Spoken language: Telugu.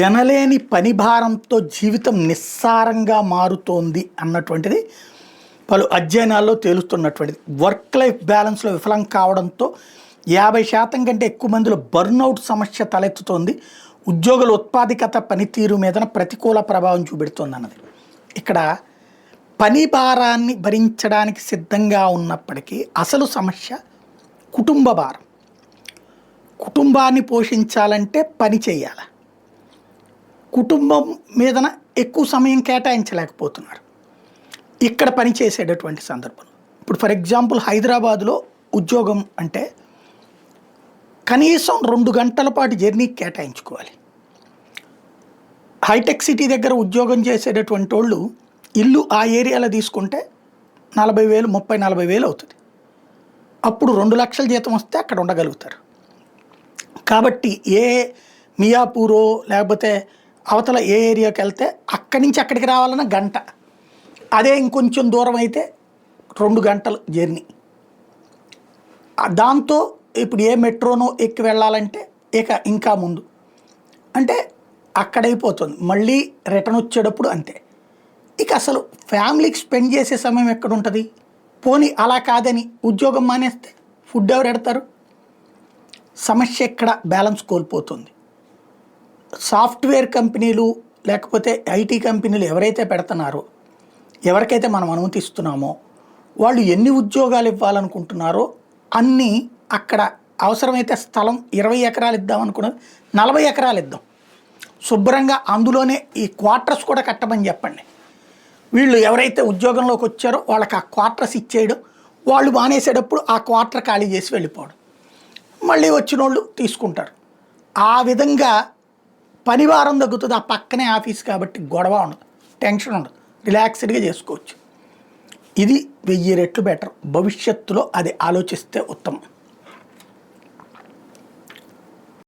ఎనలేని పని భారంతో జీవితం నిస్సారంగా మారుతోంది అన్నటువంటిది పలు అధ్యయనాల్లో తేలుస్తున్నటువంటిది. వర్క్ లైఫ్ బ్యాలెన్స్లో విఫలం కావడంతో 50% కంటే ఎక్కువ మందిలో బర్న్అవుట్ సమస్య తలెత్తుతోంది. ఉద్యోగుల ఉత్పాదకత పనితీరు మీద ప్రతికూల ప్రభావం చూపెడుతోంది అన్నది. ఇక్కడ పని భారాన్ని భరించడానికి సిద్ధంగా ఉన్నప్పటికీ అసలు సమస్య కుటుంబ భారం. కుటుంబాన్ని పోషించాలంటే పని చేయాలి. కుటుంబం మీదన ఎక్కువ సమయం కేటాయించలేకపోతున్నారు ఇక్కడ పని చేసేటటువంటి సందర్భం. ఇప్పుడు ఫర్ ఎగ్జాంపుల్ హైదరాబాదులో ఉద్యోగం అంటే కనీసం 2 గంటల పాటు జర్నీకి కేటాయించుకోవాలి. హైటెక్ సిటీ దగ్గర ఉద్యోగం చేసేటటువంటి వాళ్ళు ఇల్లు ఆ ఏరియాలో తీసుకుంటే 40,000 30-40,000 అవుతుంది. అప్పుడు 2 లక్షల జీతం వస్తే అక్కడ ఉండగలుగుతారు. కాబట్టి ఏ మియాపూరో లేకపోతే అవతల ఏ ఏరియాకి వెళ్తే అక్కడి నుంచి అక్కడికి రావాలన్నా గంట, అదే ఇంకొంచెం దూరం అయితే 2 గంటలు జర్నీ. దాంతో ఇప్పుడు ఏ మెట్రోనో ఎక్కి వెళ్ళాలంటే ఇంకా ముందు అంటే అక్కడైపోతుంది. మళ్ళీ రిటర్న్ వచ్చేటప్పుడు అంతే. ఇక అసలు ఫ్యామిలీకి స్పెండ్ చేసే సమయం ఎక్కడ ఉంటుంది? పోనీ అలా కాదని ఉద్యోగం మానేస్తే ఫుడ్ ఎవరు పెడతారు? సమస్య ఎక్కడ బ్యాలెన్స్ కోల్పోతుంది. సాఫ్ట్వేర్ కంపెనీలు లేకపోతే ఐటీ కంపెనీలు ఎవరైతే పెడుతున్నారో, ఎవరికైతే మనం అనుమతిస్తున్నామో వాళ్ళు ఎన్ని ఉద్యోగాలు ఇవ్వాలనుకుంటున్నారో అన్నీ అక్కడ అవసరమైతే స్థలం 20 ఎకరాలు ఇద్దాం అనుకున్నది 40 ఎకరాలు ఇద్దాం, శుభ్రంగా అందులోనే ఈ క్వార్టర్స్ కూడా కట్టమని చెప్పండి. వీళ్ళు ఎవరైతే ఉద్యోగంలోకి వచ్చారో వాళ్ళకి ఆ క్వార్టర్స్ ఇచ్చేయడం, వాళ్ళు మానేసేటప్పుడు ఆ క్వార్టర్ ఖాళీ చేసి వెళ్ళిపోవడం, మళ్ళీ వచ్చిన వాళ్ళు తీసుకుంటారు. ఆ విధంగా పనివారం తగ్గుతుంది. ఆ పక్కనే ఆఫీస్ కాబట్టి గొడవ ఉండదు, టెన్షన్ ఉండదు, రిలాక్స్డ్గా చేసుకోవచ్చు. ఇది 1000 రెట్లు బెటర్. భవిష్యత్తులో అది ఆలోచిస్తే ఉత్తమం.